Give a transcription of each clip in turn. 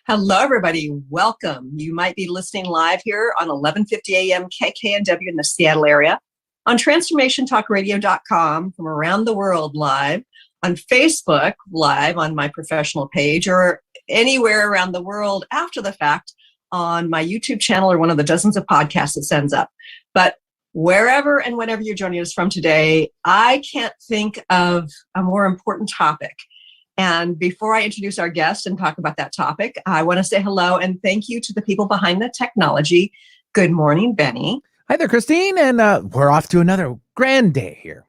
Hello, everybody. Welcome. You might be listening live here on 11:50 a.m. KKNW in the Seattle area, on transformationtalkradio.com from around the world live, on Facebook live on my professional page, or anywhere around the world after the fact on my YouTube channel or one of the dozens of podcasts it sends up. But wherever and whenever you're joining us from today, I can't think of a more important topic. And before I introduce our guest and talk about that topic, I want to say hello and thank you to the people behind the technology. Good morning, Benny. Hi there, Christine. And we're off to another grand day here.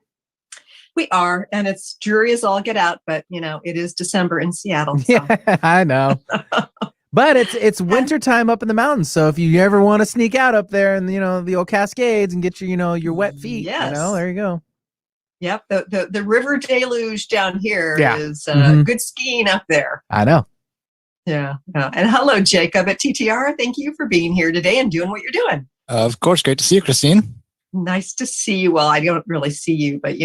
We are, and it's dreary as all get out, but it is December in Seattle. So. Yeah, I know. But it's winter time up in the mountains. So if you ever want to sneak out up there and the old Cascades and get your wet feet, yes. There you go. Yep, the river deluge down here is good skiing up there. I know. Yeah. And hello, Jacob at TTR. Thank you for being here today and doing what you're doing. Of course. Great to see you, Christine. Nice to see you. Well, I don't really see you, but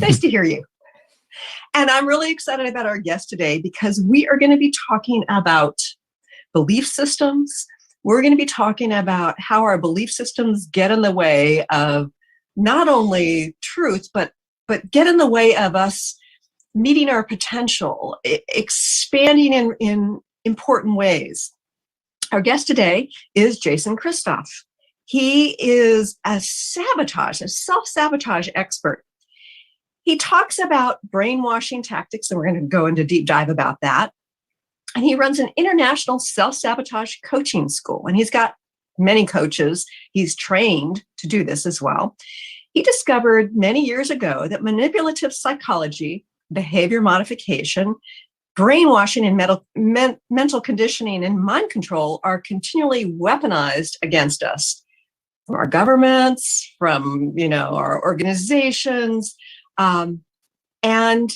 nice to hear you. And I'm really excited about our guest today because we are going to be talking about belief systems. We're going to be talking about how our belief systems get in the way of not only truth, but get in the way of us meeting our potential, expanding in important ways. Our guest today is Jason Christoff. He is a self-sabotage expert. He talks about brainwashing tactics, and we're going to go into deep dive about that. And he runs an international self-sabotage coaching school, and he's got many coaches. He's trained to do this as well. He discovered many years ago that manipulative psychology, behavior modification, brainwashing, and mental conditioning and mind control are continually weaponized against us from our governments, from our organizations. And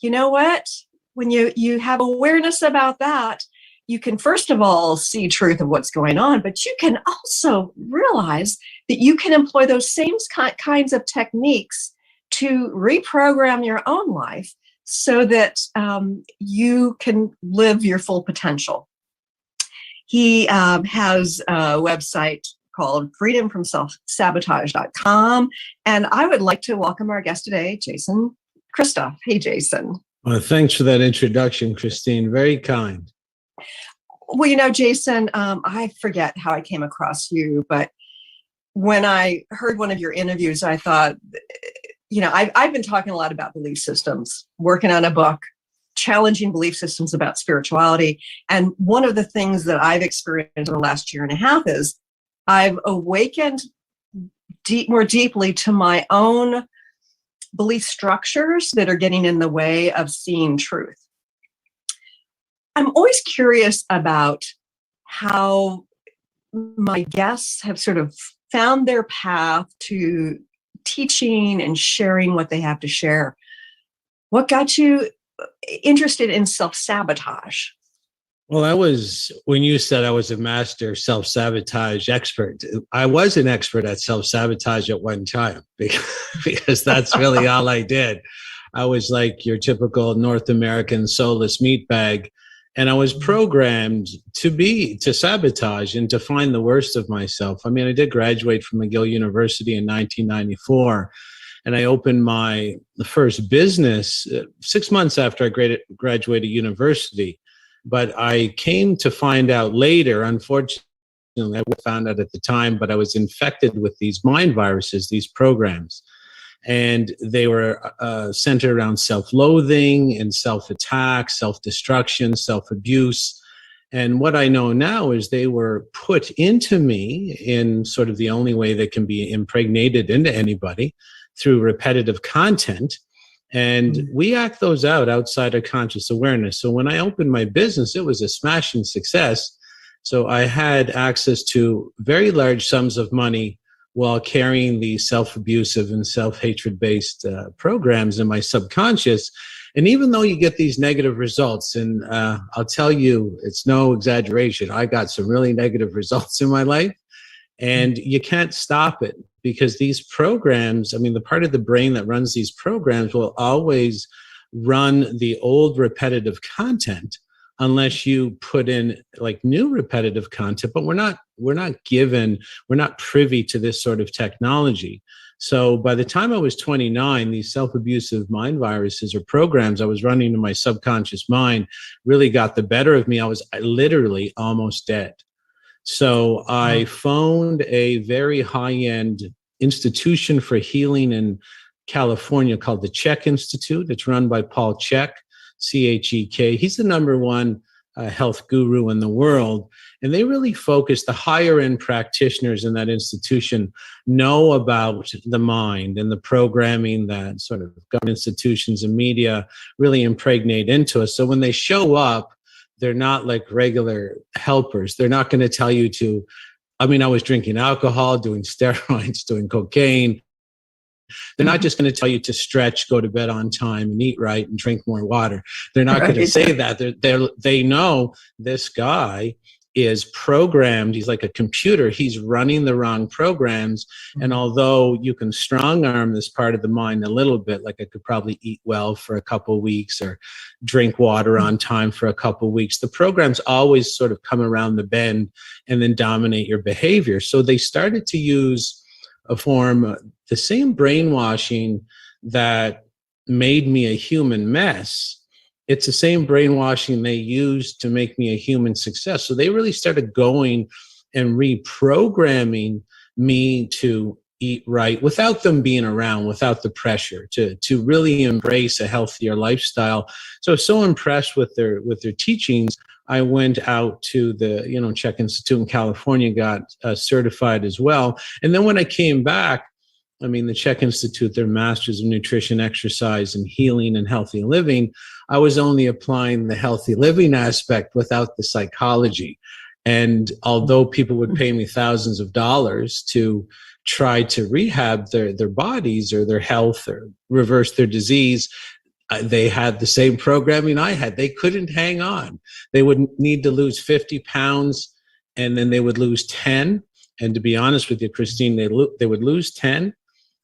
you know what? When you have awareness about that, you can first of all see truth of what's going on, but you can also realize that you can employ those same kinds of techniques to reprogram your own life so that you can live your full potential. He has a website called freedomfromselfsabotage.com. And I would like to welcome our guest today, Jason Christoff. Hey, Jason. Well, thanks for that introduction, Christine. Very kind. Well, Jason, I forget how I came across you, but when I heard one of your interviews, I thought, I've been talking a lot about belief systems, working on a book, challenging belief systems about spirituality. And one of the things that I've experienced in the last year and a half is I've awakened more deeply to my own belief structures that are getting in the way of seeing truth. I'm always curious about how my guests have sort of found their path to teaching and sharing what they have to share. What got you interested in self-sabotage? Well, when you said I was a master self-sabotage expert, I was an expert at self-sabotage at one time because that's really all I did. I was like your typical North American soulless meatbag. And I was programmed to sabotage and to find the worst of myself. I mean, I did graduate from McGill University in 1994, and I opened the first business 6 months after I graduated university. But I came to find out later, unfortunately, I found out at the time, but I was infected with these mind viruses, these programs. And they were centered around self-loathing and self-attack, self-destruction, self-abuse. And what I know now is they were put into me in sort of the only way that can be impregnated into anybody, through repetitive content. And we act those out outside of conscious awareness. So when I opened my business, it was a smashing success. So I had access to very large sums of money while carrying the self-abusive and self-hatred-based programs in my subconscious. And even though you get these negative results, and I'll tell you, it's no exaggeration, I got some really negative results in my life, and you can't stop it because these programs, I mean, the part of the brain that runs these programs will always run the old repetitive content unless you put in like new repetitive content. But we're not privy to this sort of technology. So by the time I was 29, these self-abusive mind viruses or programs I was running in my subconscious mind really got the better of me. I was literally almost dead. So I phoned a very high-end institution for healing in California called the Chek Institute. It's run by Paul Chek, Chek. He's the number one health guru in the world. And they really focus, the higher end practitioners in that institution know about the mind and the programming that sort of government institutions and media really impregnate into us. So when they show up, they're not like regular helpers. They're not going to tell you to, I was drinking alcohol, doing steroids, doing cocaine. They're not just going to tell you to stretch, go to bed on time, and eat right, and drink more water. They're not going to say that. They know this guy is programmed. He's like a computer. He's running the wrong programs. And although you can strong arm this part of the mind a little bit, like I could probably eat well for a couple of weeks or drink water on time for a couple of weeks, the programs always sort of come around the bend and then dominate your behavior. So they started to use a form, the same brainwashing that made me a human mess. It's the same brainwashing they used to make me a human success. So they really started going and reprogramming me to eat right without them being around, without the pressure, to really embrace a healthier lifestyle. So I was so impressed with their teachings. I went out to the Chek Institute in California, got certified as well. And then when I came back, the Chek Institute, their Masters of Nutrition, Exercise, and Healing and Healthy Living, I was only applying the healthy living aspect without the psychology. And although people would pay me thousands of dollars to try to rehab their bodies or their health or reverse their disease, they had the same programming I had. They couldn't hang on. They would need to lose 50 pounds and then they would lose 10. And to be honest with you, Christine, they would lose 10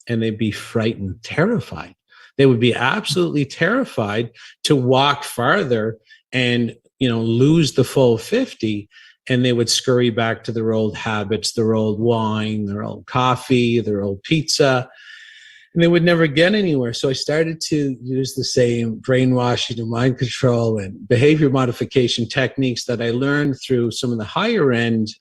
and they'd be frightened, terrified. They would be absolutely terrified to walk farther and, lose the full 50. And they would scurry back to their old habits, their old wine, their old coffee, their old pizza. And they would never get anywhere. So I started to use the same brainwashing and mind control and behavior modification techniques that I learned through some of the higher end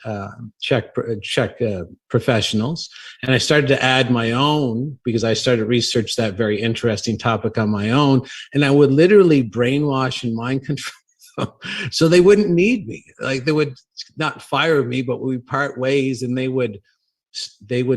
Chek professionals. And I started to add my own because I started to research that very interesting topic on my own. And I would literally brainwash and mind control. So they wouldn't need me. Like they would not fire me, but we would part ways and they would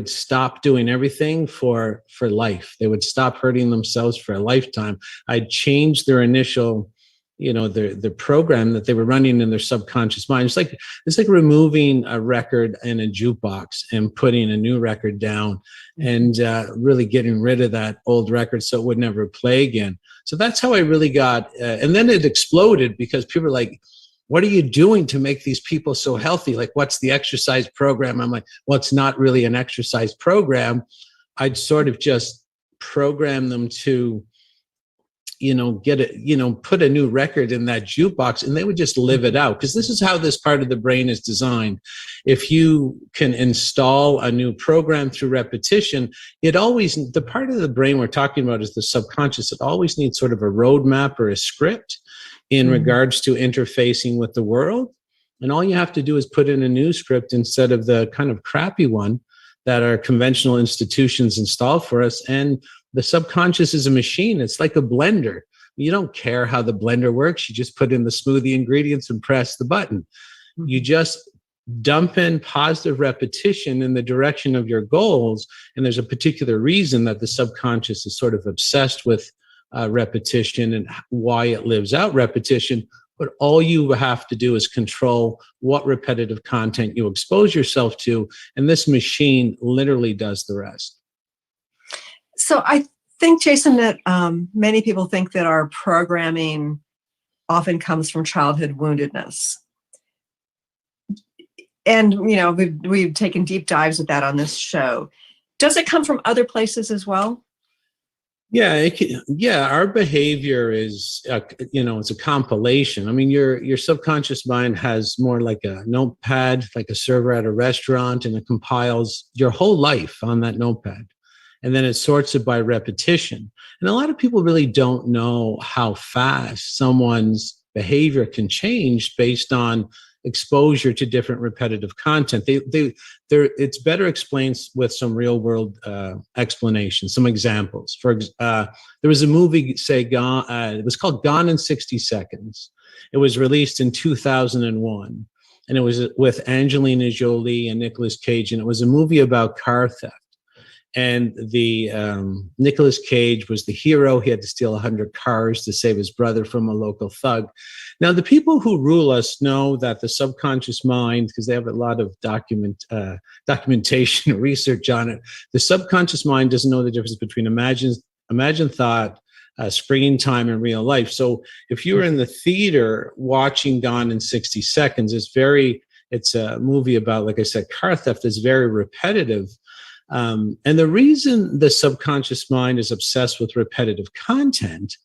stop doing everything for life. They would stop hurting themselves for a lifetime. I'd change their initial, the program that they were running in their subconscious mind. It's like removing a record in a jukebox and putting a new record down and really getting rid of that old record so it would never play again. So that's how I really got, and then it exploded because people were like, what are you doing to make these people so healthy? Like, what's the exercise program? I'm like, well, it's not really an exercise program. I'd sort of just program them to, get it, put a new record in that jukebox and they would just live it out. Because this is how this part of the brain is designed. If you can install a new program through repetition, the part of the brain we're talking about is the subconscious. It always needs sort of a roadmap or a script in regards to interfacing with the world. And all you have to do is put in a new script instead of the kind of crappy one that our conventional institutions install for us. And the subconscious is a machine. It's like a blender. You don't care how the blender works. You just put in the smoothie ingredients and press the button. You just dump in positive repetition in the direction of your goals. And there's a particular reason that the subconscious is sort of obsessed with repetition and why it lives out repetition. But all you have to do is control what repetitive content you expose yourself to. And this machine literally does the rest. So I think, Jason, that many people think that our programming often comes from childhood woundedness. And, we've taken deep dives with that on this show. Does it come from other places as well? Yeah, our behavior is, it's a compilation. I mean, your subconscious mind has more like a notepad, like a server at a restaurant, and it compiles your whole life on that notepad. And then it sorts it by repetition. And a lot of people really don't know how fast someone's behavior can change based on exposure to different repetitive content. It's better explained with some real world explanations, some examples. There was a movie, it was called Gone in 60 Seconds. It was released in 2001, and it was with Angelina Jolie and Nicolas Cage, and it was a movie about car theft. And the Nicolas Cage was the hero. He had to steal 100 cars to save his brother from a local thug. Now, the people who rule us know that the subconscious mind, because they have a lot of documentation, research on it, the subconscious mind doesn't know the difference between imagined thought, screen time, and real life. So if you were in the theater watching Gone in 60 Seconds, it's a movie about, like I said, car theft. Is very repetitive. And the reason the subconscious mind is obsessed with repetitive content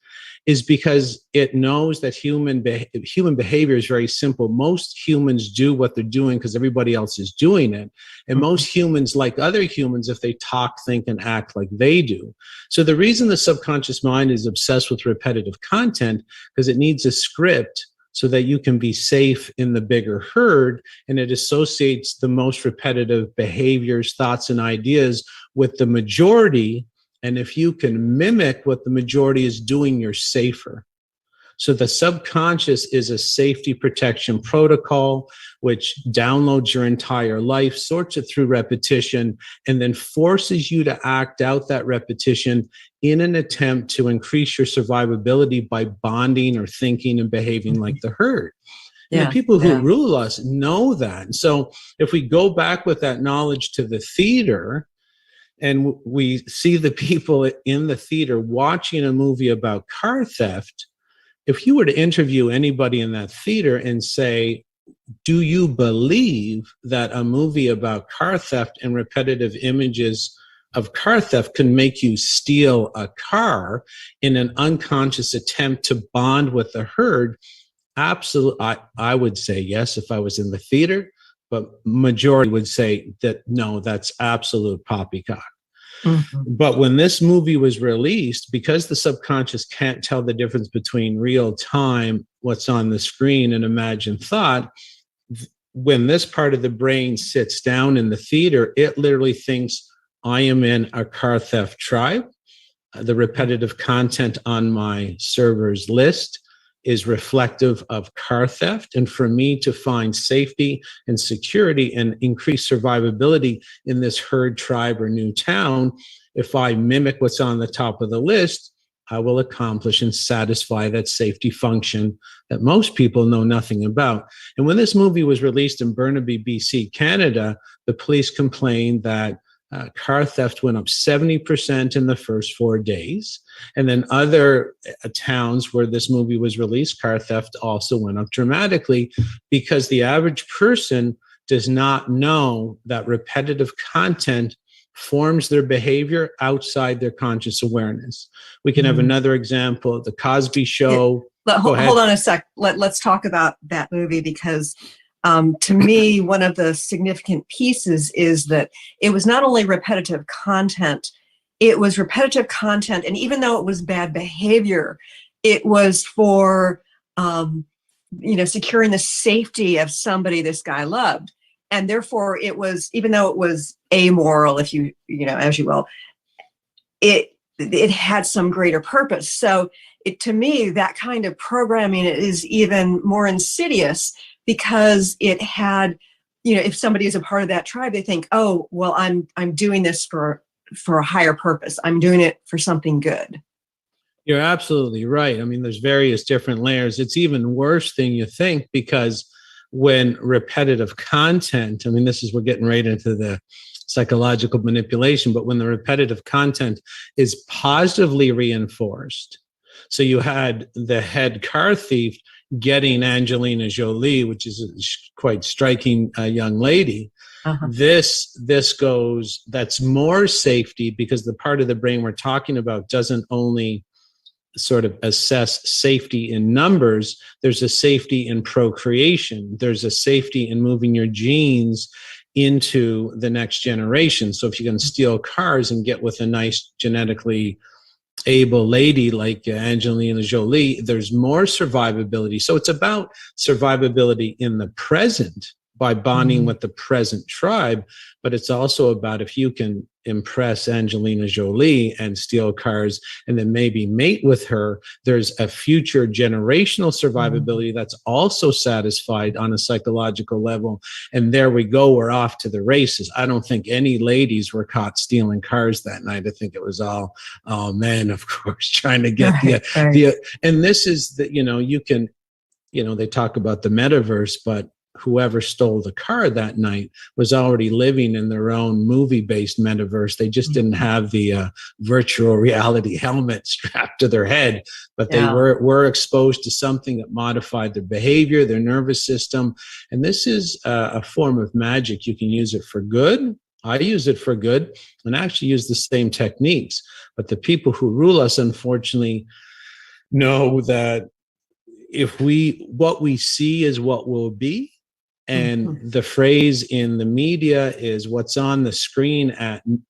is because it knows that human behavior is very simple. Most humans do what they're doing because everybody else is doing it. And most humans, like other humans, if they talk, think, and act like they do. So the reason the subconscious mind is obsessed with repetitive content, because it needs a script so that you can be safe in the bigger herd, and it associates the most repetitive behaviors, thoughts, and ideas with the majority. And if you can mimic what the majority is doing, you're safer. So the subconscious is a safety protection protocol, which downloads your entire life, sorts it through repetition, and then forces you to act out that repetition in an attempt to increase your survivability by bonding or thinking and behaving like the herd. Yeah. And the people who rule us know that. And so if we go back with that knowledge to the theater, and we see the people in the theater watching a movie about car theft, if you were to interview anybody in that theater and say, do you believe that a movie about car theft and repetitive images of car theft can make you steal a car in an unconscious attempt to bond with the herd? Absolutely. I would say yes if I was in the theater, but majority would say that no, that's absolute poppycock. Mm-hmm. But when this movie was released, because the subconscious can't tell the difference between real time, what's on the screen, and imagined thought, when this part of the brain sits down in the theater, it literally thinks, I am in a car theft tribe. The repetitive content on my server's list is reflective of car theft. And for me to find safety and security and increase survivability in this herd, tribe, or new town, if I mimic what's on the top of the list, I will accomplish and satisfy that safety function that most people know nothing about. And when this movie was released in Burnaby, BC, Canada, the police complained that car theft went up 70% in the first 4 days. And then other towns where this movie was released, car theft also went up dramatically, because the average person does not know that repetitive content forms their behavior outside their conscious awareness. We can have another example, The Cosby Show. Hold on a sec. Let's talk about that movie, because to me, one of the significant pieces is that it was not only repetitive content, it was repetitive content. And even though it was bad behavior, it was for, securing the safety of somebody this guy loved. And therefore it was, even though it was amoral, as you will, it had some greater purpose. So to me, that kind of programming is even more insidious, because it had, if somebody is a part of that tribe, they think, oh, well, I'm doing this for a higher purpose. I'm doing it for something good. You're absolutely right. I mean, there's various different layers. It's even worse than you think, because when repetitive content, I mean, we're getting right into the psychological manipulation, but when the repetitive content is positively reinforced. So you had the head car thief getting Angelina Jolie, which is a quite striking young lady. Uh-huh. This goes, that's more safety, because the part of the brain we're talking about doesn't only sort of assess safety in numbers. There's a safety in procreation. There's a safety in moving your genes into the next generation. So if you can steal cars and get with a nice genetically able lady like Angelina Jolie, there's more survivability. So it's about survivability in the present by bonding with the present tribe, but it's also about if you can impress Angelina Jolie and steal cars and then maybe mate with her, there's a future generational survivability that's also satisfied on a psychological level. And there we go, we're off to the races. I don't think any ladies were caught stealing cars that night. I think it was all men, of course, trying to get and this is the, you can, they talk about the metaverse, but whoever stole the car that night was already living in their own movie-based metaverse. They just didn't have the virtual reality helmet strapped to their head, but they were exposed to something that modified their behavior, their nervous system. And this is a form of magic. You can use it for good. I use it for good and actually use the same techniques. But the people who rule us, unfortunately, know that what we see is what will be. And the phrase in the media is what's on the screen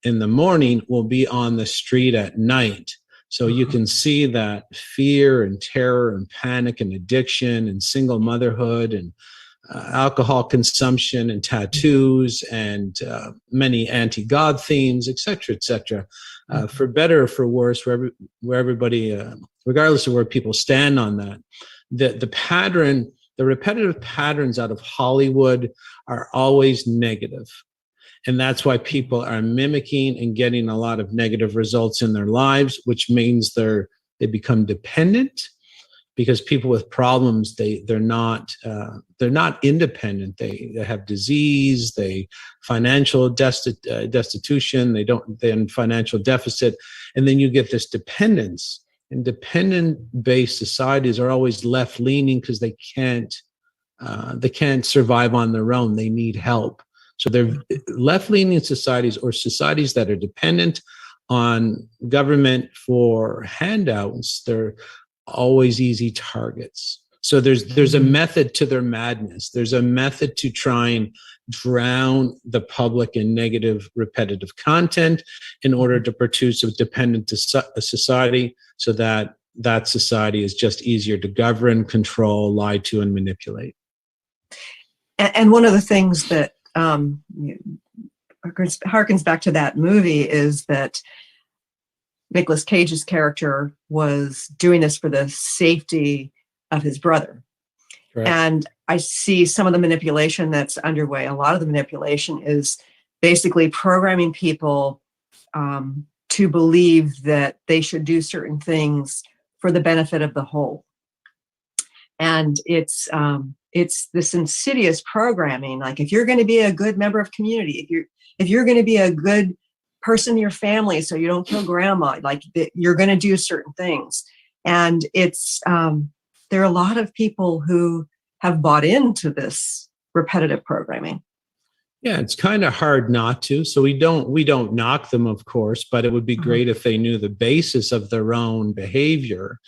in the morning will be on the street at night. So you can see that fear and terror and panic and addiction and single motherhood and alcohol consumption and tattoos and many anti-God themes, et cetera, for better or for worse, where everybody, regardless of where people stand on that, the repetitive patterns out of Hollywood are always negative. And that's why people are mimicking and getting a lot of negative results in their lives, which means they become dependent, because people with problems, they're not independent. They have disease, financial destitution, they're in financial deficit. And then you get this dependence. And dependent-based societies are always left-leaning because they can't survive on their own. They need help. So they're left-leaning societies, or societies that are dependent on government for handouts. They're always easy targets. So there's a method to their madness. There's a method to try and drown the public in negative, repetitive content in order to produce a dependent society, so that society is just easier to govern, control, lie to, and manipulate. And one of the things that harkens back to that movie is that Nicolas Cage's character was doing this for the safety of his brother. Correct. And I see some of the manipulation that's underway. A lot of the manipulation is basically programming people to believe that they should do certain things for the benefit of the whole. And it's this insidious programming. Like, if you're going to be a good member of community, if you're going to be a good person in your family, so you don't kill grandma, like you're going to do certain things. And it's there are a lot of people who have bought into this repetitive programming. Yeah, it's kind of hard not to. So we don't knock them, of course, but it would be great if they knew the basis of their own behavior.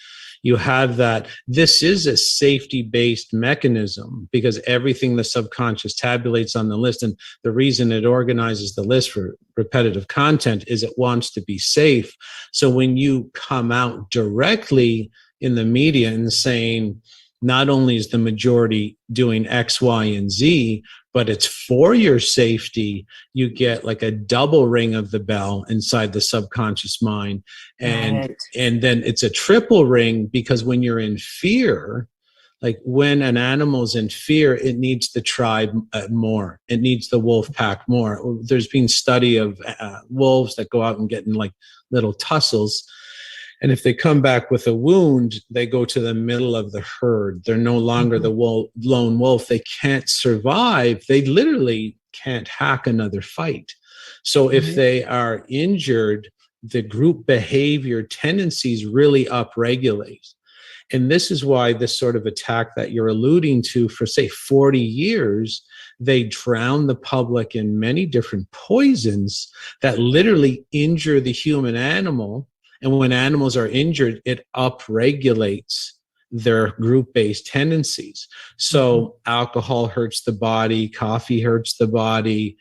You have that this is a safety-based mechanism, because everything the subconscious tabulates on the list, and the reason it organizes the list for repetitive content is it wants to be safe. So when you come out directly in the media and saying, not only is the majority doing X, Y, and Z, but it's for your safety, you get like a double ring of the bell inside the subconscious mind. And then it's a triple ring, because when you're in fear, like when an animal's in fear, it needs the tribe more. It needs the wolf pack more. There's been study of wolves that go out and get in like little tussles. And if they come back with a wound, they go to the middle of the herd. They're no longer the lone wolf. They can't survive. They literally can't hack another fight. So if they are injured, the group behavior tendencies really upregulate. And this is why this sort of attack that you're alluding to for, say, 40 years, they drown the public in many different poisons that literally injure the human animal. And when animals are injured, it upregulates their group-based tendencies. So alcohol hurts the body, coffee hurts the body,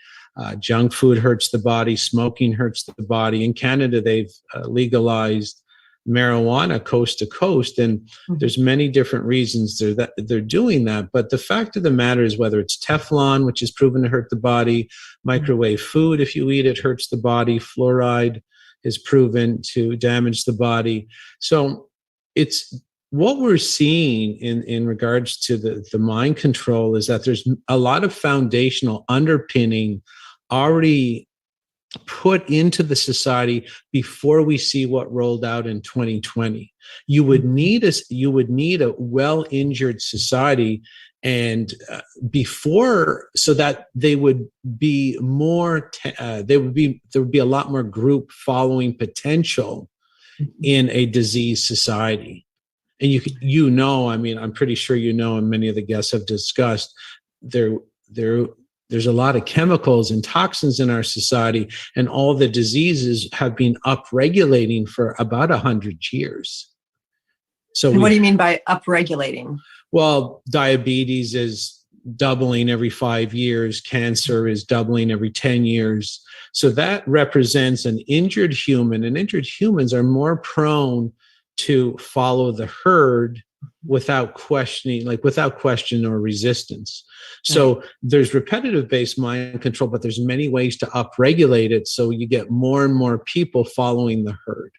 junk food hurts the body, smoking hurts the body. In Canada, they've legalized marijuana coast to coast, and there's many different reasons they're doing that. But the fact of the matter is, whether it's Teflon, which is proven to hurt the body, microwave food, if you eat it, hurts the body, fluoride is proven to damage the body. So it's what we're seeing in regards to the mind control is that there's a lot of foundational underpinning already put into the society before we see what rolled out in 2020. You would need a well-injured society, and so that they would be more. There would be a lot more group following potential in a diseased society. And I mean, I'm pretty sure and many of the guests have discussed there's a lot of chemicals and toxins in our society, and all the diseases have been upregulating for about 100 years. So what do you mean by upregulating? Well, diabetes is doubling every 5 years. Cancer is doubling every 10 years. So that represents an injured human, and injured humans are more prone to follow the herd without question or resistance. So there's repetitive based mind control, but there's many ways to upregulate it. So you get more and more people following the herd.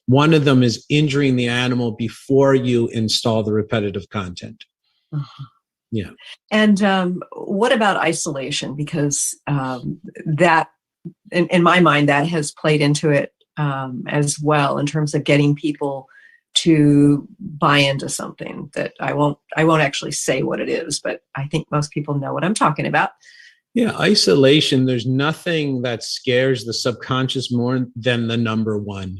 One of them is injuring the animal before you install the repetitive content. Yeah. And what about isolation? Because that, in my mind, that has played into it as well, in terms of getting people to buy into something that I won't actually say what it is, but I think most people know what I'm talking about. Yeah, isolation, there's nothing that scares the subconscious more than the number one,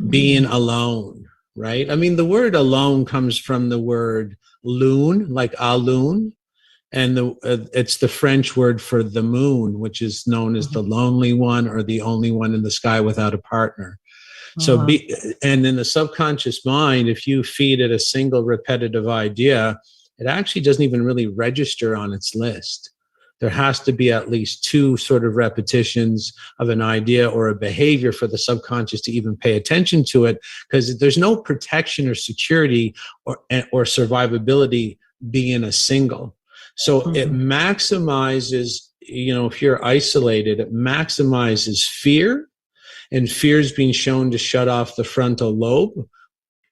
being alone, right? I mean, the word alone comes from the word lune, like alun, and it's the French word for the moon, which is known as the lonely one, or the only one in the sky without a partner. So and in the subconscious mind, if you feed it a single repetitive idea, it actually doesn't even really register on its list. There has to be at least 2 sort of repetitions of an idea or a behavior for the subconscious to even pay attention to it, because there's no protection or security or survivability being a single. So it maximizes, if you're isolated, it maximizes fear. And fear is being shown to shut off the frontal lobe.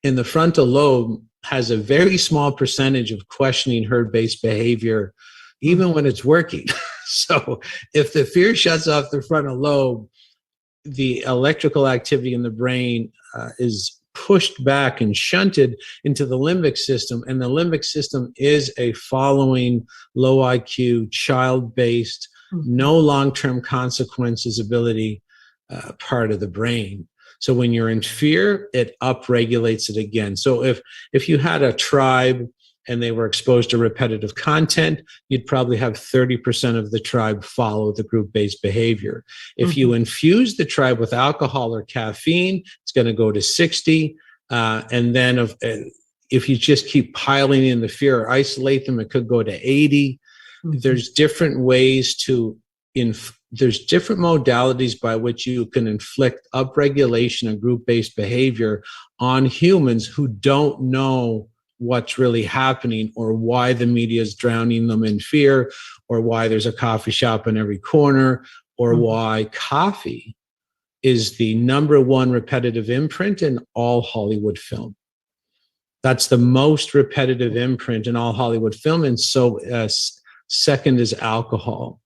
And the frontal lobe has a very small percentage of questioning herd-based behavior, even when it's working. So if the fear shuts off the frontal lobe, the electrical activity in the brain is pushed back and shunted into the limbic system. And the limbic system is a following low IQ, child-based, no long-term consequences ability part of the brain. So when you're in fear, it upregulates it again. So if you had a tribe and they were exposed to repetitive content, you'd probably have 30% of the tribe follow the group-based behavior. If you infuse the tribe with alcohol or caffeine, it's going to go to 60. And then if you just keep piling in the fear or isolate them, it could go to 80. There's different ways there's different modalities by which you can inflict upregulation and group-based behavior on humans who don't know what's really happening, or why the media is drowning them in fear, or why there's a coffee shop in every corner, or why coffee is the number 1 repetitive imprint in all Hollywood film. That's the most repetitive imprint in all Hollywood film. And so second is alcohol,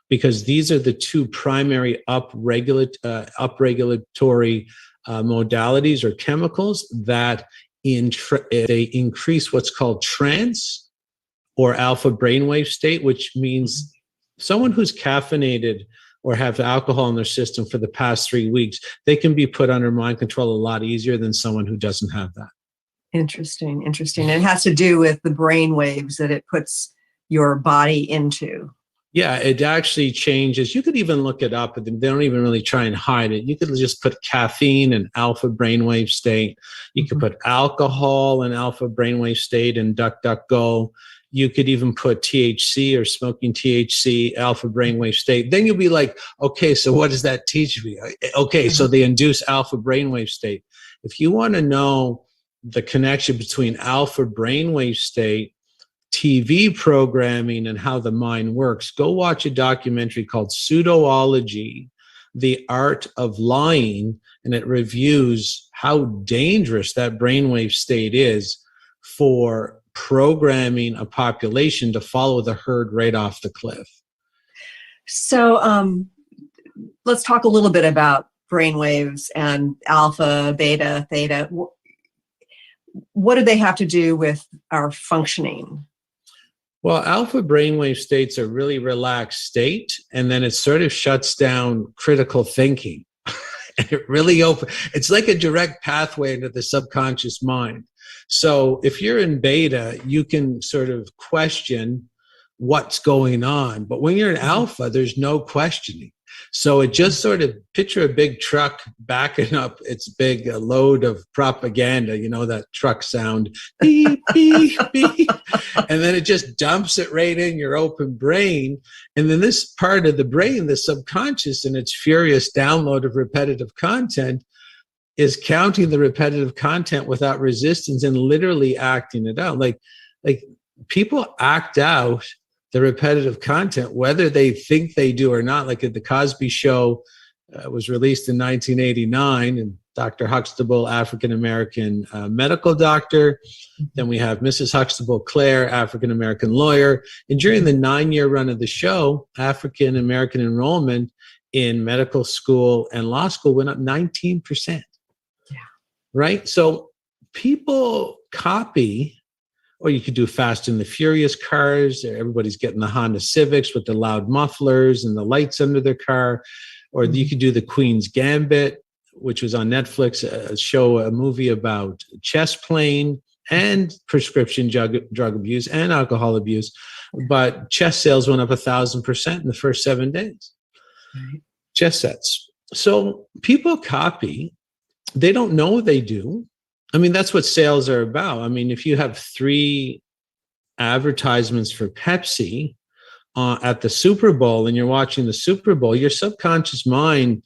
because these are the 2 primary upregulatory modalities or chemicals that they increase what's called trance or alpha brainwave state, which means someone who's caffeinated or have alcohol in their system for the past 3 weeks, they can be put under mind control a lot easier than someone who doesn't have that. Interesting. It has to do with the brain waves that it puts your body into. Yeah, it actually changes. You could even look it up, but they don't even really try and hide it. You could just put caffeine in alpha brainwave state. You could put alcohol in alpha brainwave state in DuckDuckGo. You could even put THC or smoking THC, alpha brainwave state. Then you'll be like, okay, so what does that teach me? Okay, so they induce alpha brainwave state. If you want to know the connection between alpha brainwave state, TV programming, and how the mind works, go watch a documentary called Pseudoology, The Art of Lying, and it reviews how dangerous that brainwave state is for programming a population to follow the herd right off the cliff. So let's talk a little bit about brainwaves and alpha, beta, theta. What do they have to do with our functioning? Well, alpha brainwave states are really relaxed state, and then it sort of shuts down critical thinking. And it really it's like a direct pathway into the subconscious mind. So if you're in beta, you can sort of question what's going on. But when you're in alpha, there's no questioning. So it just sort of, picture a big truck backing up its big load of propaganda, you know, that truck sound, beep, beep, beep. And then it just dumps it right in your open brain. And then this part of the brain, the subconscious, and its furious download of repetitive content, is counting the repetitive content without resistance and literally acting it out. Like people act out the repetitive content, whether they think they do or not. Like at the Cosby Show was released in 1989, and Dr. Huxtable, African-American medical doctor. Then we have Mrs. Huxtable Claire, African-American lawyer. And during the 9-year run of the show, African-American enrollment in medical school and law school went up 19%. Yeah. Right? So people copy. Or you could do Fast and the Furious cars. Everybody's getting the Honda Civics with the loud mufflers and the lights under their car. Or you could do the Queen's Gambit, which was on Netflix, a movie about chess playing and prescription drug abuse and alcohol abuse. But chess sales went up 1,000% in the first 7 days. Right. Chess sets. So people copy. They don't know they do. I mean, that's what sales are about. I mean, if you have 3 advertisements for Pepsi at the Super Bowl and you're watching the Super Bowl, your subconscious mind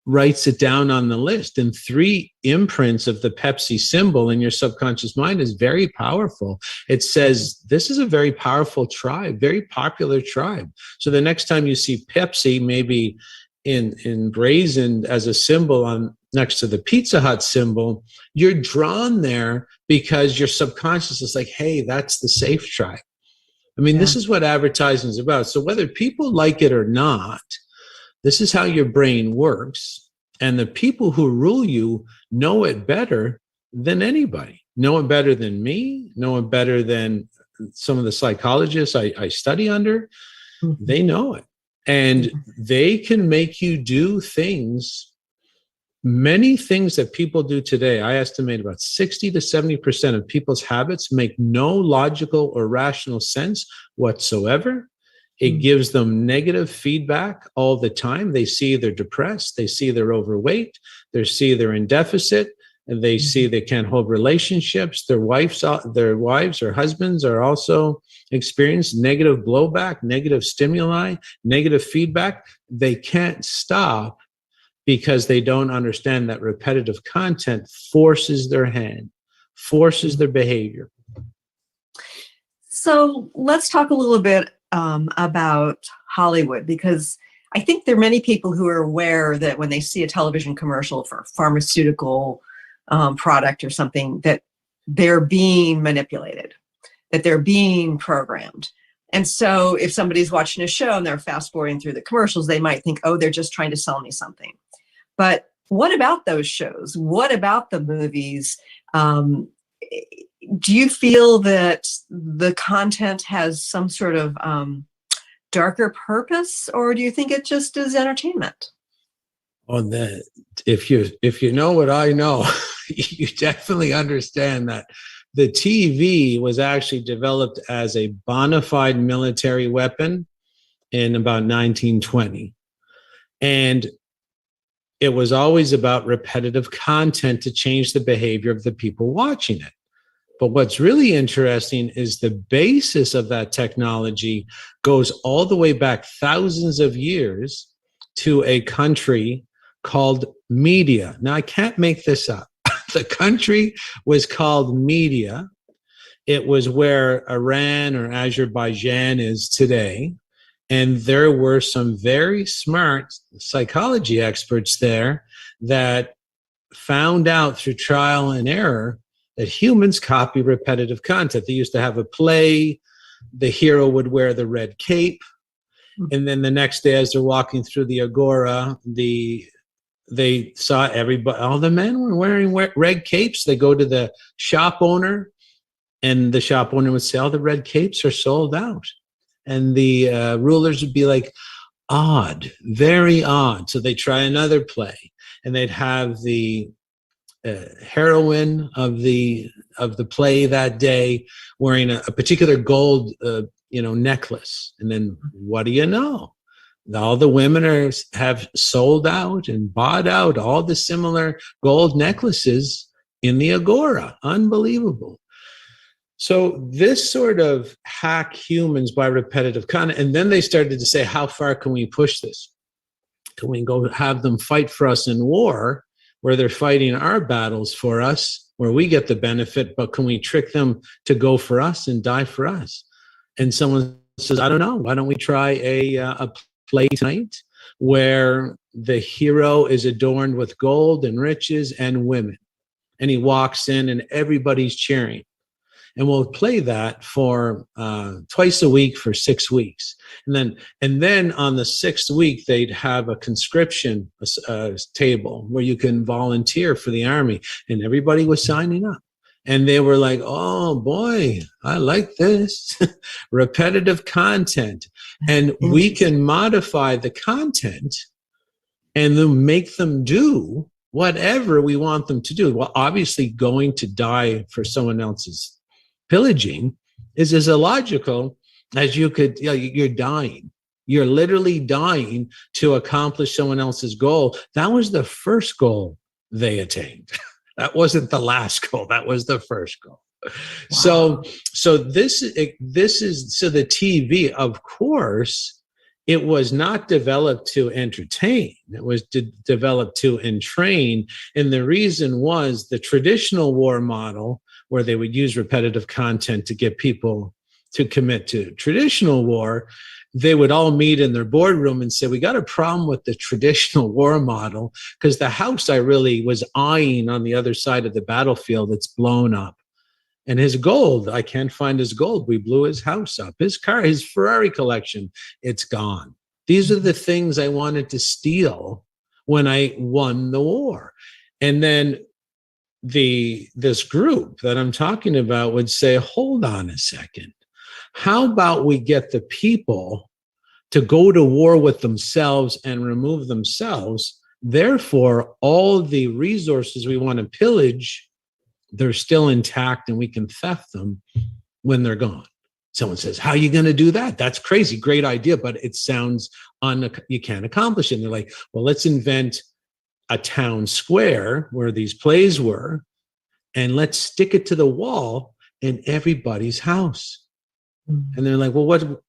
writes it down on the list. And 3 imprints of the Pepsi symbol in your subconscious mind is very powerful. It says, this is a very powerful tribe, very popular tribe. So the next time you see Pepsi, maybe emblazoned as a symbol on next to the Pizza Hut symbol, you're drawn there because your subconscious is like, hey, that's the safe tribe. I mean, This is what advertising is about. So whether people like it or not, this is how your brain works. And the people who rule you know it better than anybody, know it better than me, know it better than some of the psychologists I study under. Mm-hmm. They know it. And they can make you do things, many things that people do today. I estimate about 60 to 70% of people's habits make no logical or rational sense whatsoever. It gives them negative feedback all the time. They see they're depressed. They see they're overweight. They see they're in deficit. And they see they can't hold relationships. Their wives or husbands are also experience negative blowback, negative stimuli, negative feedback. They can't stop because they don't understand that repetitive content forces their hand, forces their behavior. So let's talk a little bit about Hollywood, because I think there are many people who are aware that when they see a television commercial for a pharmaceutical product or something, that they're being manipulated, that they're being programmed. And so if somebody's watching a show and they're fast forwarding through the commercials, they might think, oh, they're just trying to sell me something. But what about those shows? What about the movies? Do you feel that the content has some sort of darker purpose, or do you think it just is entertainment? On that, if you know what I know, you definitely understand that the TV was actually developed as a bona fide military weapon in about 1920. And it was always about repetitive content to change the behavior of the people watching it. But what's really interesting is the basis of that technology goes all the way back thousands of years to a country called Media. Now, I can't make this up. The country was called Media. It was where Iran or Azerbaijan is today. And there were some very smart psychology experts there that found out through trial and error that humans copy repetitive content. They used to have a play. The hero would wear the red cape. And then the next day, as they're walking through the agora, they saw everybody, all the men were wearing red capes. They go to the shop owner, and the shop owner would say, all the red capes are sold out. And the rulers would be like, odd, very odd. So they try another play, and they'd have the heroine of the play that day wearing a particular gold necklace. And then what do you know? All the women have sold out and bought out all the similar gold necklaces in the agora. Unbelievable. So this sort of hack humans by repetitive content. And then they started to say, how far can we push this? Can we go have them fight for us in war, where they're fighting our battles for us, where we get the benefit, but can we trick them to go for us and die for us? And someone says, I don't know. Why don't we try a play tonight where the hero is adorned with gold and riches and women? And he walks in and everybody's cheering. And we'll play that for twice a week for 6 weeks. And then on the 6th week, they'd have a conscription table where you can volunteer for the army. And everybody was signing up. And they were like, oh boy, I like this. Repetitive content. And we can modify the content and then make them do whatever we want them to do. Well, obviously going to die for someone else's pillaging is as illogical as you're dying. You're literally dying to accomplish someone else's goal. That was the first goal they attained. That wasn't the last goal. That was the first goal. Wow. So this is the TV, of course, it was not developed to entertain. It was developed to entrain. And the reason was the traditional war model, where they would use repetitive content to get people to commit to traditional war. They would all meet in their boardroom and say, we got a problem with the traditional war model because the house I really was eyeing on the other side of the battlefield, it's blown up. And his gold, I can't find his gold. We blew his house up. His car, his Ferrari collection, it's gone. These are the things I wanted to steal when I won the war. And then this group that I'm talking about would say, hold on a second. How about we get the people to go to war with themselves and remove themselves? Therefore, all the resources we want to pillage, they're still intact and we can theft them when they're gone. Someone says, how are you going to do that? That's crazy. Great idea, but it sounds you can't accomplish it. And they're like, well, let's invent a town square where these plays were, and let's stick it to the wall in everybody's house. And they're like, well,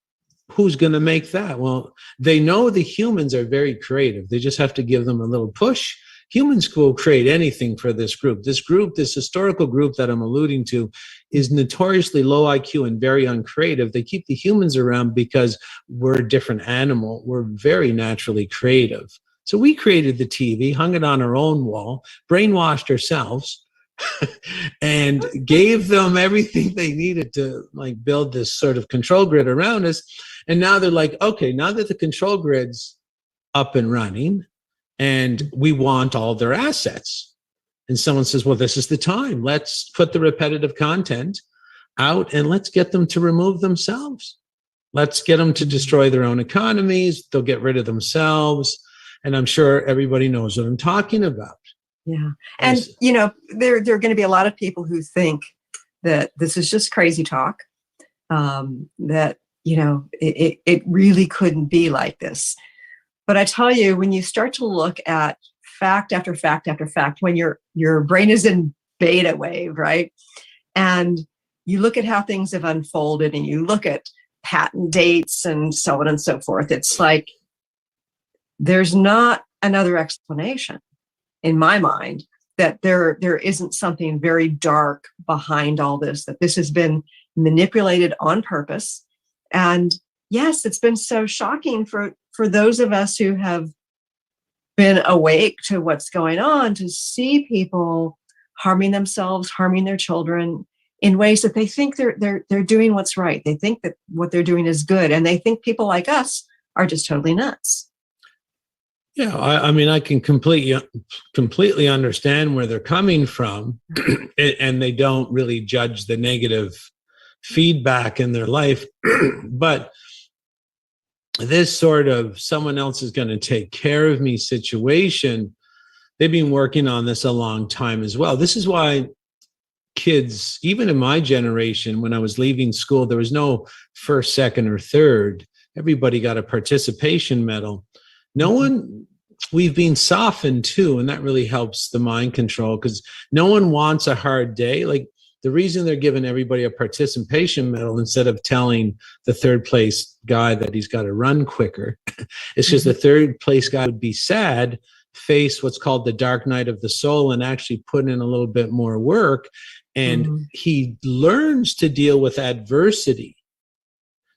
who's going to make that? Well, they know the humans are very creative. They just have to give them a little push. Humans will create anything for this group. This historical group that I'm alluding to, is notoriously low IQ and very uncreative. They keep the humans around because we're a different animal. We're very naturally creative. So we created the TV, hung it on our own wall, brainwashed ourselves, and gave them everything they needed to build this sort of control grid around us. And now they're like, okay, now that the control grid's up and running and we want all their assets. And someone says, well, this is the time. Let's put the repetitive content out and let's get them to remove themselves. Let's get them to destroy their own economies. They'll get rid of themselves. And I'm sure everybody knows what I'm talking about. Yeah. And, there are going to be a lot of people who think that this is just crazy talk, that, it really couldn't be like this. But I tell you, when you start to look at fact after fact after fact, when your brain is in beta wave, right? And you look at how things have unfolded and you look at patent dates and so on and so forth, it's like there's not another explanation in my mind that there isn't something very dark behind all this, that this has been manipulated on purpose. And yes, it's been so shocking for those of us who have been awake to what's going on, to see people harming themselves, harming their children in ways that they think they're doing what's right. They think that what they're doing is good, and they think people like us are just totally nuts. Yeah, I mean, I can completely understand where they're coming from, and they don't really judge the negative feedback in their life. But this sort of someone else is going to take care of me situation, they've been working on this a long time as well. This is why kids, even in my generation, when I was leaving school, there was no first, second, or third. Everybody got a participation medal. We've been softened too, and that really helps the mind control, because no one wants a hard day. Like, the reason they're giving everybody a participation medal instead of telling the third place guy that he's got to run quicker is because the third place guy would be sad, face what's called the dark night of the soul, and actually put in a little bit more work. And he learns to deal with adversity.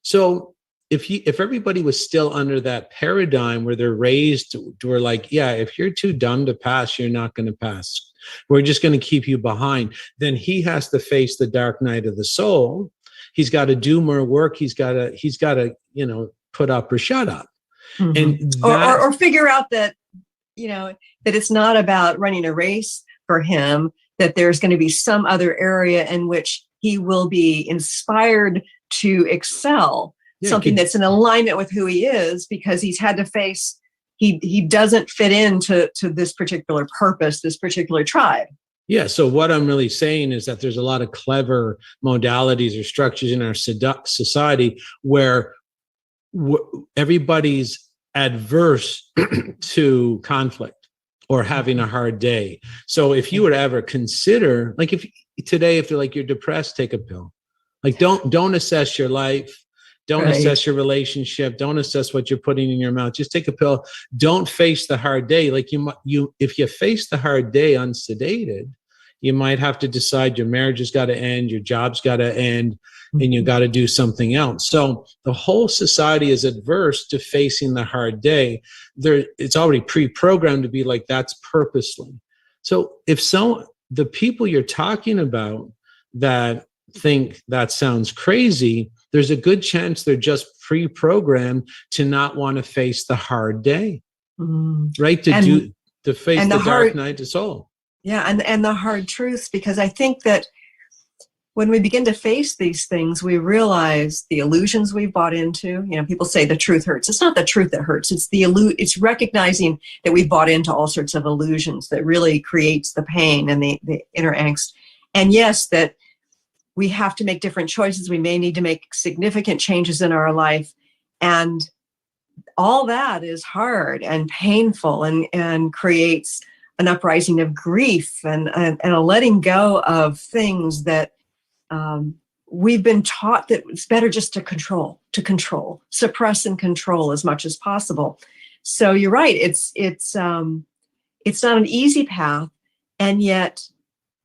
So if everybody was still under that paradigm where they're raised to where, like, yeah, if you're too dumb to pass, you're not going to pass, we're just going to keep you behind, then he has to face the dark night of the soul. He's got to do more work. He's got to, put up or shut up. And or figure out that, that it's not about running a race for him, that there's going to be some other area in which he will be inspired to excel. Yeah, something that's in alignment with who he is, because he's had to face, he doesn't fit into this particular purpose, this particular tribe. Yeah. So what I'm really saying is that there's a lot of clever modalities or structures in our society where everybody's adverse to conflict or having a hard day. So if you would ever consider, like, if they're like, you're depressed, take a pill. Like, don't assess your life. Don't assess your relationship. Don't assess what you're putting in your mouth. Just take a pill. Don't face the hard day. Like, if you face the hard day unsedated, you might have to decide your marriage has got to end, your job's got to end, and you got to do something else. So the whole society is adverse to facing the hard day. It's already pre-programmed to be like, that's purposely. So the people you're talking about that think that sounds crazy, there's a good chance they're just pre-programmed to not want to face the hard day, right? To face the dark night of the soul. Yeah, and the hard truths, because I think that when we begin to face these things, we realize the illusions we've bought into. People say the truth hurts. It's not the truth that hurts. It's recognizing that we've bought into all sorts of illusions that really creates the pain and the inner angst. And yes, that we have to make different choices. We may need to make significant changes in our life. And all that is hard and painful and creates an uprising of grief and a letting go of things that we've been taught that it's better just to control, suppress and control as much as possible. So you're right. It's not an easy path, and yet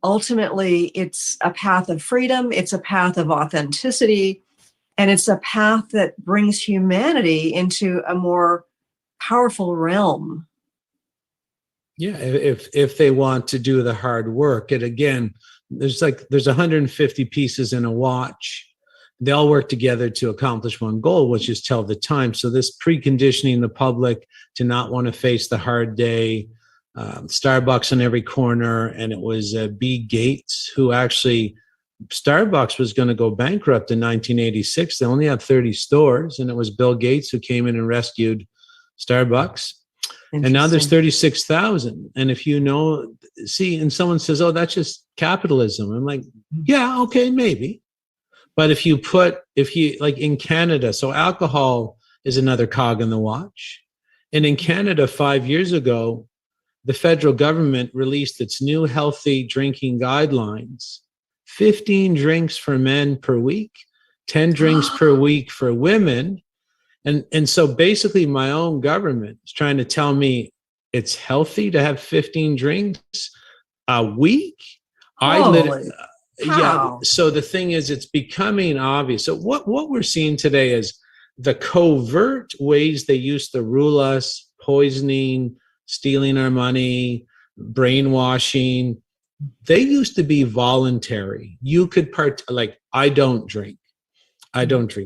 ultimately it's a path of freedom. It's a path of authenticity, and it's a path that brings humanity into a more powerful realm. Yeah, if they want to do the hard work. And again, there's 150 pieces in a watch. They all work together to accomplish one goal, which is tell the time. So this preconditioning the public to not want to face the hard day, Starbucks on every corner, and it was B. Gates who actually, Starbucks was going to go bankrupt in 1986. They only had 30 stores, and it was Bill Gates who came in and rescued Starbucks. And now there's Interesting. 36,000. And if you know, see, and someone says, oh, that's just capitalism. I'm like, yeah, okay, maybe. But if you like in Canada, so alcohol is another cog in the watch. And in Canada, 5 years ago, the federal government released its new healthy drinking guidelines, 15 drinks for men per week, 10 drinks per week for women. And so basically my own government is trying to tell me it's healthy to have 15 drinks a week. Holy Yeah. cow. So the thing is, it's becoming obvious. So what we're seeing today is the covert ways they used to rule us, poisoning, stealing our money, brainwashing. They used to be voluntary. You could like, I don't drink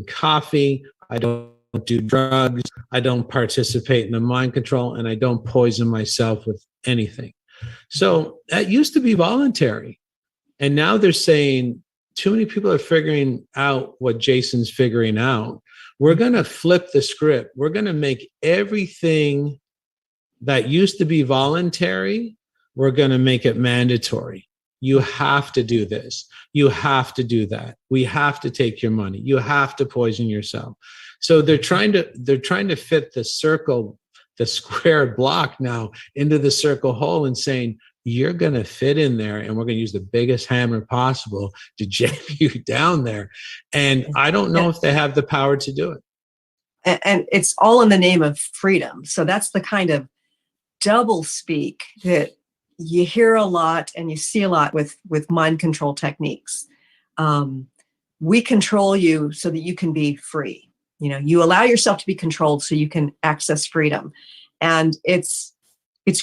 coffee. I don't do drugs. I don't participate in the mind control, and I don't poison myself with anything. So that used to be voluntary. And now they're saying too many people are figuring out what Jason's figuring out. We're going to flip the script. We're going to make everything that used to be voluntary, we're going to make it mandatory. You have to do this. You have to do that. We have to take your money. You have to poison yourself. So they're trying to fit the circle, the square block now into the circle hole and saying, you're going to fit in there, and we're going to use the biggest hammer possible to jam you down there. And I don't know if they have the power to do it. And it's all in the name of freedom. So that's the kind of double speak that you hear a lot and you see a lot with mind control techniques. We control you so that you can be free. You know, you allow yourself to be controlled so you can access freedom. And it's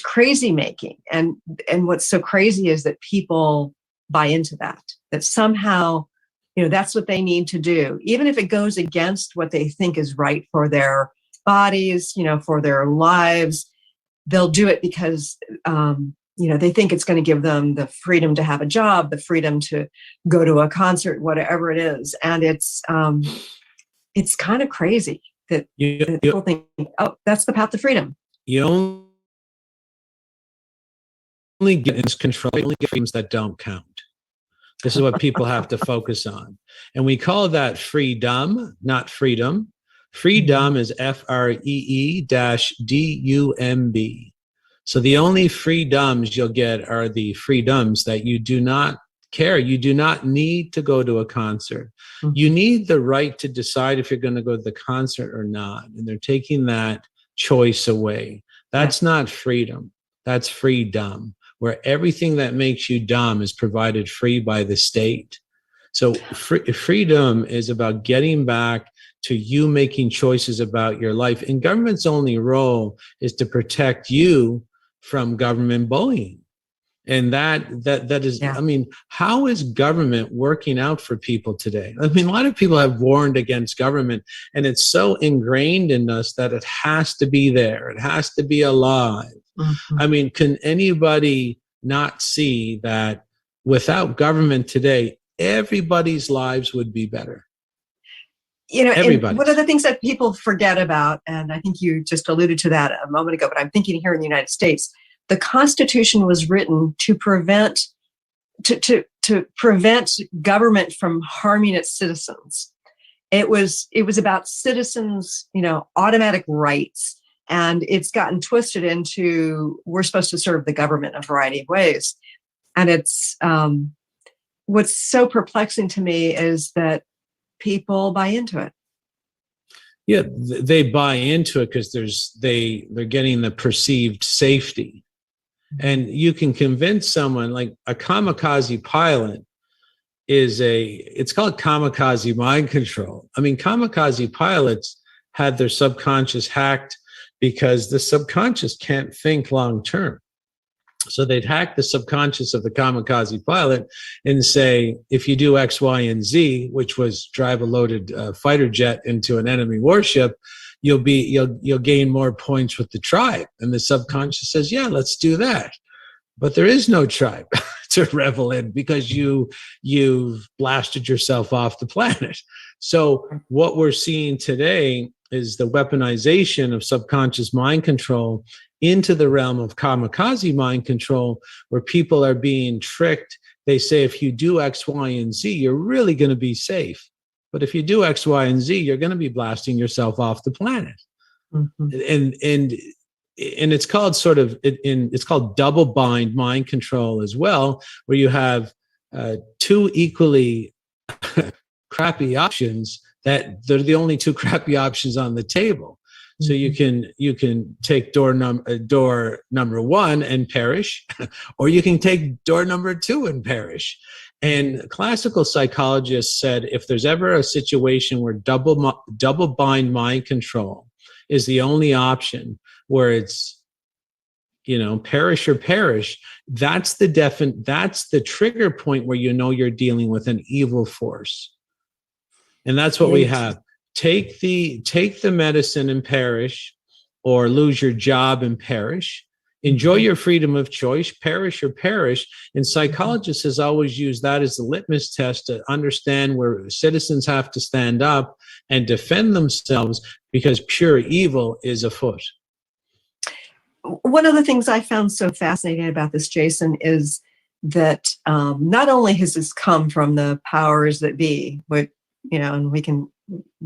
crazy making. And what's so crazy is that people buy into that somehow, you know, that's what they need to do, even if it goes against what they think is right for their bodies, you know, for their lives. They'll do it because, you know, they think it's going to give them the freedom to have a job, the freedom to go to a concert, whatever it is. And it's kind of crazy that people think, oh, that's the path to freedom. You only get control, you only get freedoms that don't count. This is what people have to focus on. And we call that freedom, not freedom. Freedom is FREE-DUMB. So the only freedoms you'll get are the freedoms that you do not care. You do not need to go to a concert. Mm-hmm. You need the right to decide if you're going to go to the concert or not. And they're taking that choice away. That's not freedom. That's freedom, where everything that makes you dumb is provided free by the state. So freedom is about getting back to you making choices about your life. And government's only role is to protect you from government bullying. And that is, I mean, how is government working out for people today? I mean, a lot of people have warned against government, and it's so ingrained in us that it has to be there. It has to be alive. Mm-hmm. I mean, can anybody not see that without government today, everybody's lives would be better? You know, one of the things that people forget about, and I think you just alluded to that a moment ago, but I'm thinking here in the United States, the Constitution was written to prevent government from harming its citizens. It was about citizens, you know, automatic rights, and it's gotten twisted into we're supposed to serve the government in a variety of ways. And it's what's so perplexing to me is that people buy into it. Yeah, they buy into it because they're getting the perceived safety. And you can convince someone, like a kamikaze pilot it's called kamikaze mind control. I mean, kamikaze pilots had their subconscious hacked because the subconscious can't think long term. So they'd hack the subconscious of the kamikaze pilot and say, if you do X, Y, and Z, which was drive a loaded fighter jet into an enemy warship, you'll gain more points with the tribe. And the subconscious says, yeah, let's do that. But there is no tribe to revel in because you've blasted yourself off the planet. So what we're seeing today is the weaponization of subconscious mind control into the realm of kamikaze mind control, where people are being tricked. They say, if you do X, Y, and Z, you're really going to be safe. But if you do X, Y, and Z, you're going to be blasting yourself off the planet. And it's called it's called double bind mind control as well, where you have two equally crappy options that they're the only two crappy options on the table. So you can take door number one and perish, or you can take door number two and perish. And classical psychologists said, if there's ever a situation where double bind mind control is the only option, where it's, perish or perish, that's the trigger point where you're dealing with an evil force. And that's what we have. Take the medicine and perish, or lose your job and perish. Enjoy your freedom of choice, perish or perish. And psychologists has always used that as the litmus test to understand where citizens have to stand up and defend themselves, because pure evil is afoot. One of the things I found so fascinating about this, Jason, is that not only has this come from the powers that be, but and we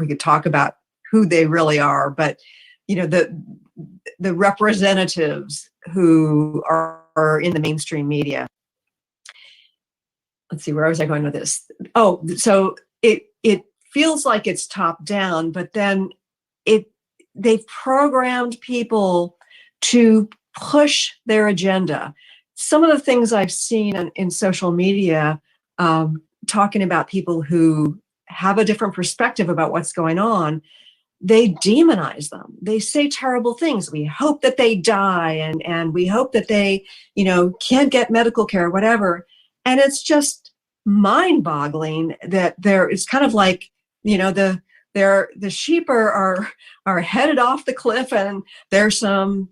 could talk about who they really are, but the representatives who are in the mainstream media. Let's see, where was I going with this? Oh, so it feels like it's top down, but then they've programmed people to push their agenda. Some of the things I've seen in social media, talking about people who have a different perspective about what's going on, they demonize them. They say terrible things. We hope that they die, and we hope that they, can't get medical care, whatever. And it's just mind-boggling that it's kind of like, the sheep are headed off the cliff, and there's some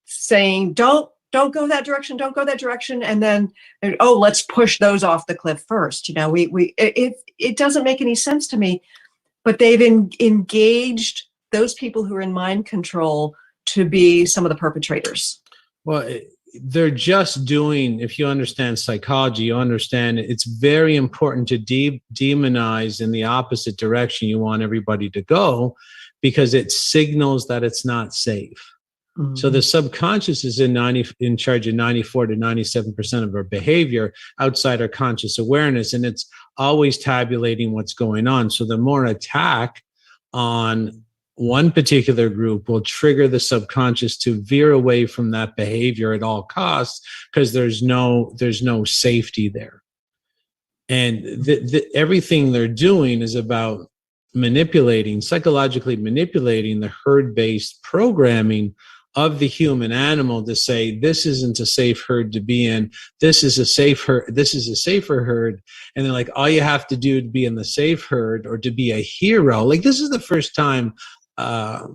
saying, don't go that direction, don't go that direction. And then, let's push those off the cliff first. It doesn't make any sense to me, but they've engaged those people who are in mind control to be some of the perpetrators. Well, they're just doing, if you understand psychology, you understand it's very important to demonize in the opposite direction you want everybody to go, because it signals that it's not safe. So the subconscious is in charge of 94 to 97% of our behavior outside our conscious awareness, and it's always tabulating what's going on. So the more attack on one particular group will trigger the subconscious to veer away from that behavior at all costs, because there's no safety there. And everything they're doing is about psychologically manipulating the herd-based programming of the human animal to say, this isn't a safe herd to be in. This is a safe herd. This is a safer herd. And they're like, all you have to do to be in the safe herd, or to be a hero. Like, this is the first time a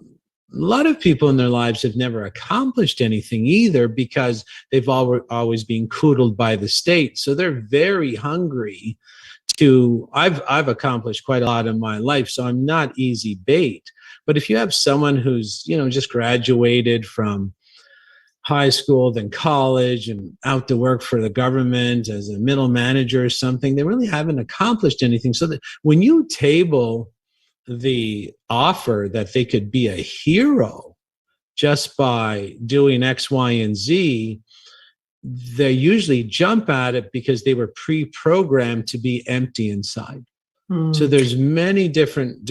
lot of people in their lives have never accomplished anything either, because they've always been coddled by the state. So they're very hungry to, I've accomplished quite a lot in my life, so I'm not easy bait. But if you have someone who's, just graduated from high school, then college, and out to work for the government as a middle manager or something, they really haven't accomplished anything. So that when you table the offer that they could be a hero just by doing X, Y, and Z, they usually jump at it because they were pre-programmed to be empty inside. So there's many different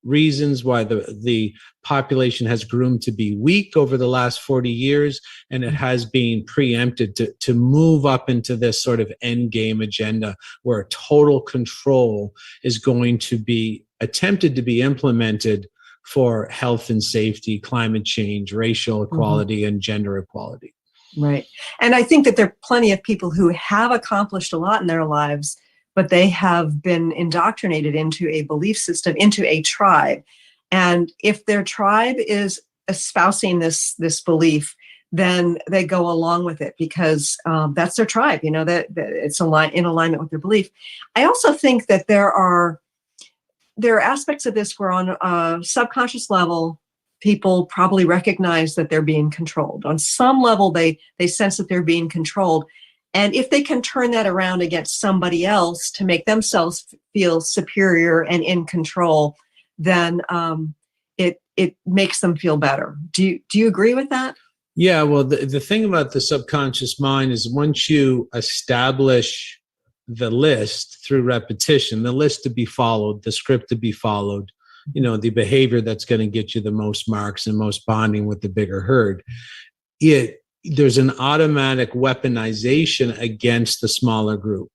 reasons why the population has groomed to be weak over the last 40 years, and it has been preempted to move up into this sort of end game agenda where total control is going to be attempted to be implemented for health and safety, climate change, racial equality, and gender equality. Right. And I think that there are plenty of people who have accomplished a lot in their lives, but they have been indoctrinated into a belief system, into a tribe. And if their tribe is espousing this belief, then they go along with it because that's their tribe, that it's in alignment with their belief. I also think that there are aspects of this where on a subconscious level, people probably recognize that they're being controlled. On some level, they sense that they're being controlled. And if they can turn that around against somebody else to make themselves feel superior and in control, then it makes them feel better. Do you agree with that? Yeah, well, the thing about the subconscious mind is once you establish the list through repetition, the list to be followed, the script to be followed, the behavior that's going to get you the most marks and most bonding with the bigger herd, there's an automatic weaponization against the smaller group.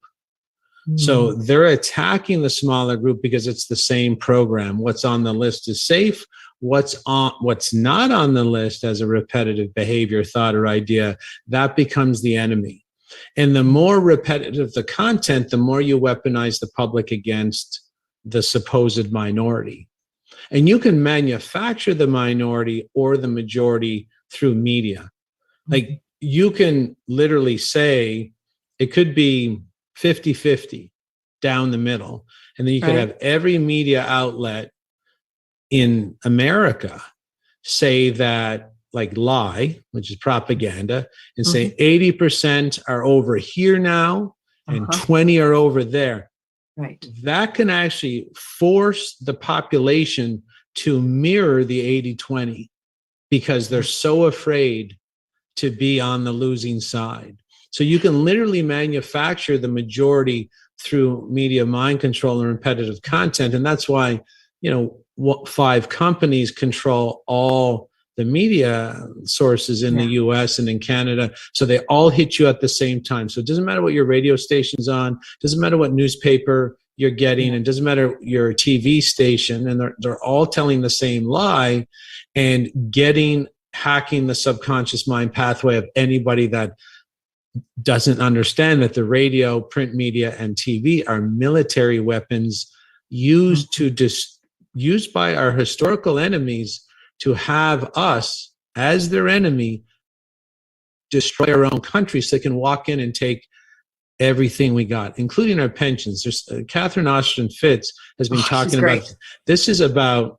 So they're attacking the smaller group because it's the same program. What's on the list is safe. What's not on the list as a repetitive behavior, thought, or idea, that becomes the enemy. And the more repetitive the content, the more you weaponize the public against the supposed minority. And you can manufacture the minority or the majority through media. Like you can literally say it could be 50-50 down the middle. And then you could have every media outlet in America say that, like, lie, which is propaganda, and say 80% are over here now and 20 are over there. Right. That can actually force the population to mirror the 80-20 because they're so afraid to be on the losing side. So you can literally manufacture the majority through media mind control and repetitive content. And that's why, 5 companies control all the media sources in the US and in Canada. So they all hit you at the same time. So it doesn't matter what your radio station's on, doesn't matter what newspaper you're getting, and doesn't matter your TV station, and they're all telling the same lie and hacking the subconscious mind pathway of anybody that doesn't understand that the radio, print media, and TV are military weapons used used by our historical enemies to have us as their enemy destroy our own country so they can walk in and take everything we got, including our pensions. There's Catherine Austin Fitz has been talking about this. Is about,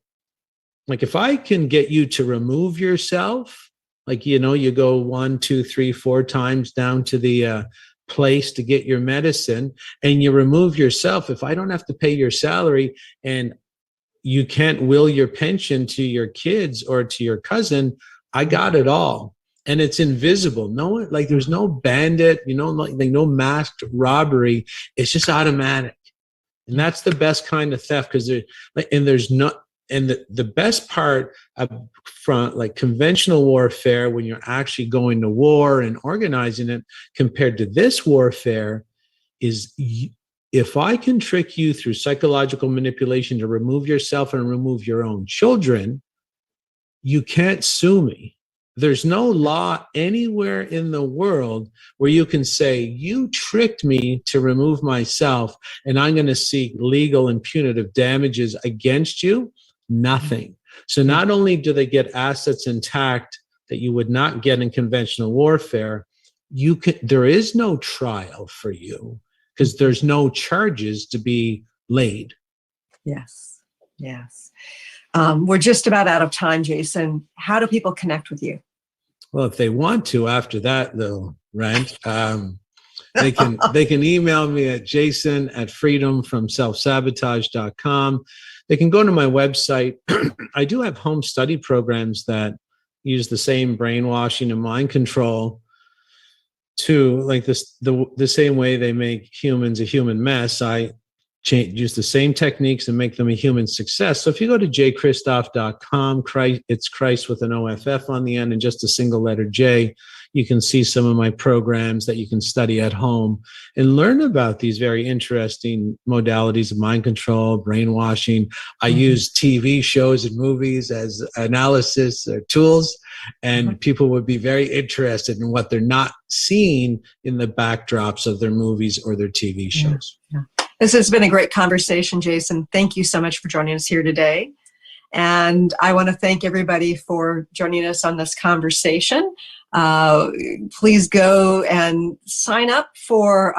like, if I can get you to remove yourself, like, you go 1, 2, 3, 4 times down to the place to get your medicine, and you remove yourself, if I don't have to pay your salary and you can't will your pension to your kids or to your cousin, I got it all. And it's invisible. There's no bandit, no masked robbery. It's just automatic. And that's the best kind of theft, because the best part from, like, conventional warfare, when you're actually going to war and organizing it, compared to this warfare, is if I can trick you through psychological manipulation to remove yourself and remove your own children, you can't sue me. There's no law anywhere in the world where you can say, you tricked me to remove myself and I'm going to seek legal and punitive damages against you. Nothing. So not only do they get assets intact that you would not get in conventional warfare, there is no trial for you because there's no charges to be laid. Yes. We're just about out of time, Jason. How do people connect with you? Well, if they want to, after that, though, right? They can email me at jason@freedomfromselfsabotage.com. They can go to my website. I do have home study programs that use the same brainwashing and mind control to, like, the same way they make humans a human mess. I use the same techniques and make them a human success. So if you go to jchristoff.com, it's Christ with an OFF on the end and just a single letter J, you can see some of my programs that you can study at home and learn about these very interesting modalities of mind control, brainwashing. I use TV shows and movies as analysis or tools, and people would be very interested in what they're not seeing in the backdrops of their movies or their TV shows. Yeah. This has been a great conversation, Jason. Thank you so much for joining us here today. And I want to thank everybody for joining us on this conversation. Please go and sign up for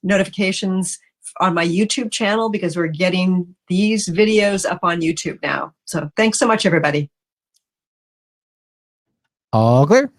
notifications on my YouTube channel, because we're getting these videos up on YouTube now. So thanks so much, everybody. All clear.